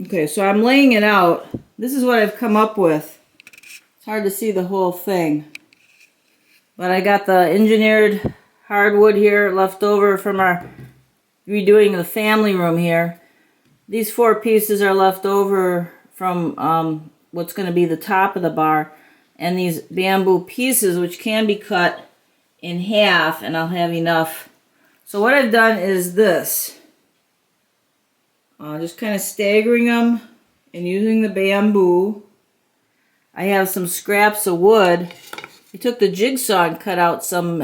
Okay, so I'm laying it out. This is what I've come up with. It's hard to see the whole thing. But I got the engineered hardwood here left over from our redoing the family room here. These 4 pieces are left over from what's going to be the top of the bar. And these bamboo pieces, which can be cut in half, and I'll have enough. So what I've done is this. Just kind of staggering them and using the bamboo. I have some scraps of wood. I took the jigsaw and cut out some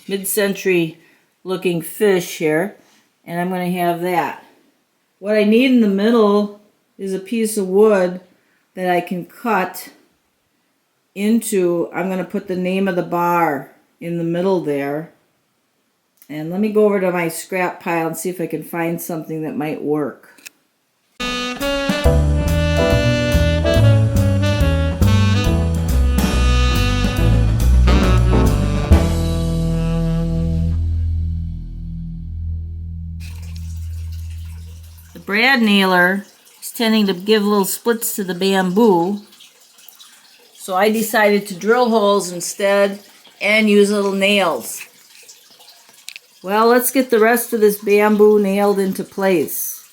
mid-century looking fish here, and I'm going to have that. What I need in the middle is a piece of wood that I can cut into. I'm going to put the name of the bar in the middle there. And let me go over to my scrap pile and see if I can find something that might work. The brad nailer is tending to give little splits to the bamboo. So I decided to drill holes instead and use little nails. Well, let's get the rest of this bamboo nailed into place.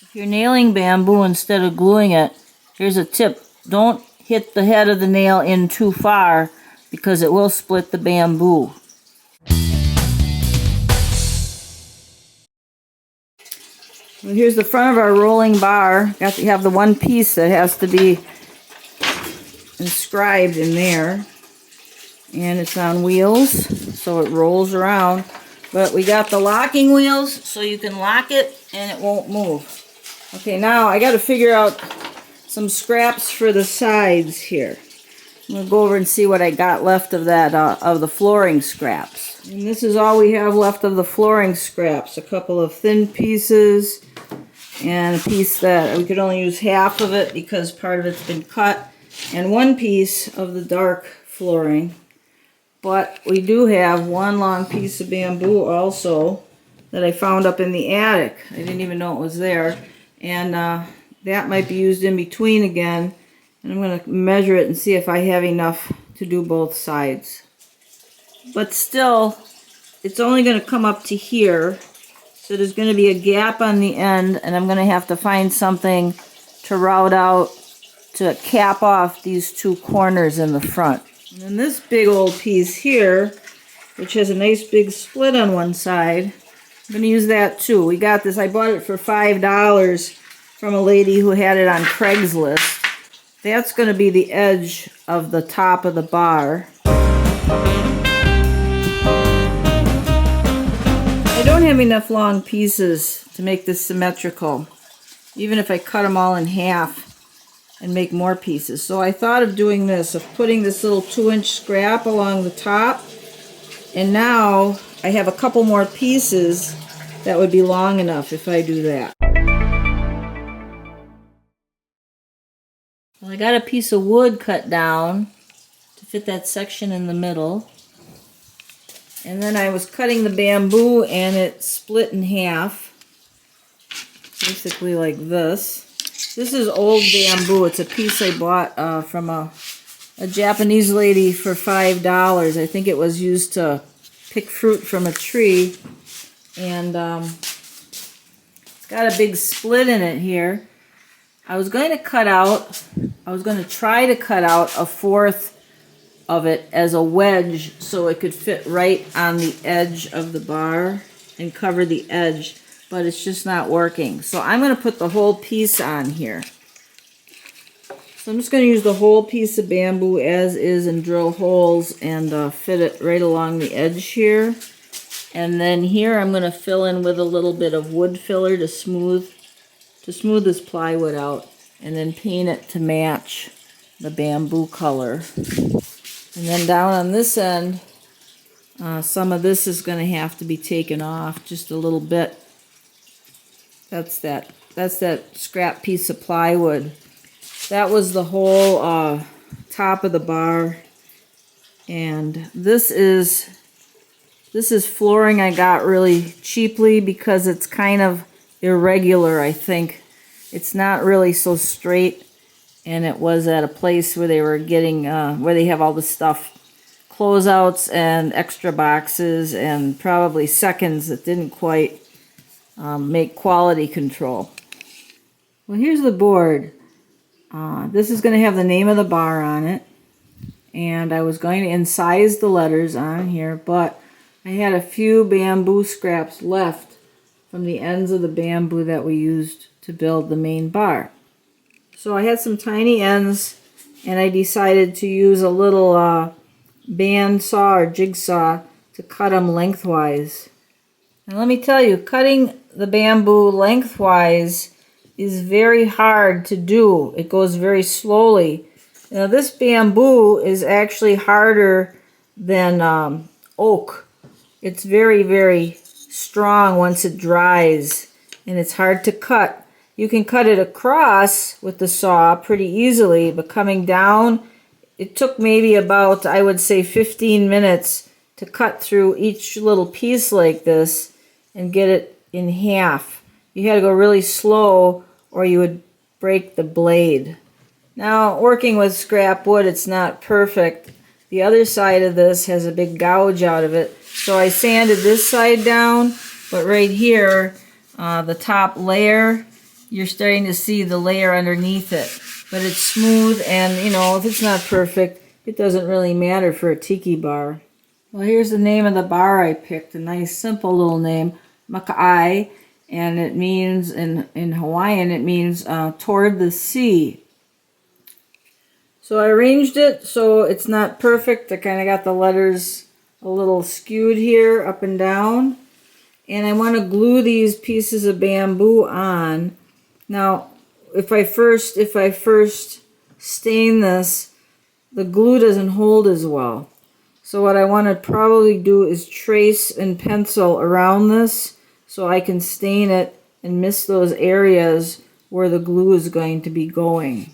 If you're nailing bamboo instead of gluing it, here's a tip. Don't hit the head of the nail in too far because it will split the bamboo. Well, here's the front of our rolling bar. Got to have the one piece that has to be inscribed in there. And it's on wheels, so it rolls around. But we got the locking wheels, so you can lock it and it won't move. Okay, now I got to figure out some scraps for the sides here. I'm going to go over and see what I got left of that, of the flooring scraps. And this is all we have left of the flooring scraps. A couple of thin pieces and a piece that we could only use half of it because part of it's been cut. And one piece of the dark flooring. But we do have one long piece of bamboo also that I found up in the attic. I didn't even know it was there. And that might be used in between again. And I'm going to measure it and see if I have enough to do both sides. But still, it's only going to come up to here. So there's going to be a gap on the end, and I'm going to have to find something to route out to cap off these 2 corners in the front. And then this big old piece here, which has a nice big split on one side, I'm going to use that too. We got this, I bought it for $5 from a lady who had it on Craigslist. That's going to be the edge of the top of the bar. I don't have enough long pieces to make this symmetrical, even if I cut them all in half and make more pieces. So I thought of doing this, of putting this little 2-inch scrap along the top, and now I have a couple more pieces that would be long enough if I do that. Well, I got a piece of wood cut down to fit that section in the middle. And then I was cutting the bamboo and it split in half. Basically like this. This is old bamboo. It's a piece I bought from a Japanese lady for $5. I think it was used to pick fruit from a tree. And it's got a big split in it here. I was going to try to cut out a 1/4 of it as a wedge so it could fit right on the edge of the bar and cover the edge, but it's just not working. So I'm going to put the whole piece on here. So I'm just going to use the whole piece of bamboo as is and drill holes and fit it right along the edge here. And then here I'm going to fill in with a little bit of wood filler to smooth this plywood out, and then paint it to match the bamboo color. And then down on this end, some of this is going to have to be taken off just a little bit. That's that scrap piece of plywood. That was the whole top of the bar. And this is flooring I got really cheaply because it's kind of irregular, I think. it's not really so straight, and it was at a place where they were getting, where they have all the stuff, closeouts and extra boxes and probably seconds that didn't quite make quality control. Well, here's the board. This is going to have the name of the bar on it, and I was going to incise the letters on here, but I had a few bamboo scraps left from the ends of the bamboo that we used to build the main bar. So I had some tiny ends, and I decided to use a little band saw or jigsaw to cut them lengthwise. And let me tell you, cutting the bamboo lengthwise is very hard to do. It goes very slowly. Now this bamboo is actually harder than oak. It's very, very strong once it dries, and it's hard to cut. You can cut it across with the saw pretty easily, but coming down, it took maybe about, I would say, 15 minutes to cut through each little piece like this and get it in half. You had to go really slow or you would break the blade. Now, working with scrap wood, it's not perfect. The other side of this has a big gouge out of it, so I sanded this side down, but right here, the top layer, you're starting to see the layer underneath it. But it's smooth, and, you know, if it's not perfect, it doesn't really matter for a tiki bar. Well, here's the name of the bar I picked, a nice simple little name, Maka'ai, and it means, in Hawaiian, it means toward the sea. So I arranged it so it's not perfect. I kind of got the letters a little skewed here, up and down. And I want to glue these pieces of bamboo on. Now, if I first stain this, the glue doesn't hold as well. So what I want to probably do is trace and pencil around this so I can stain it and miss those areas where the glue is going to be going.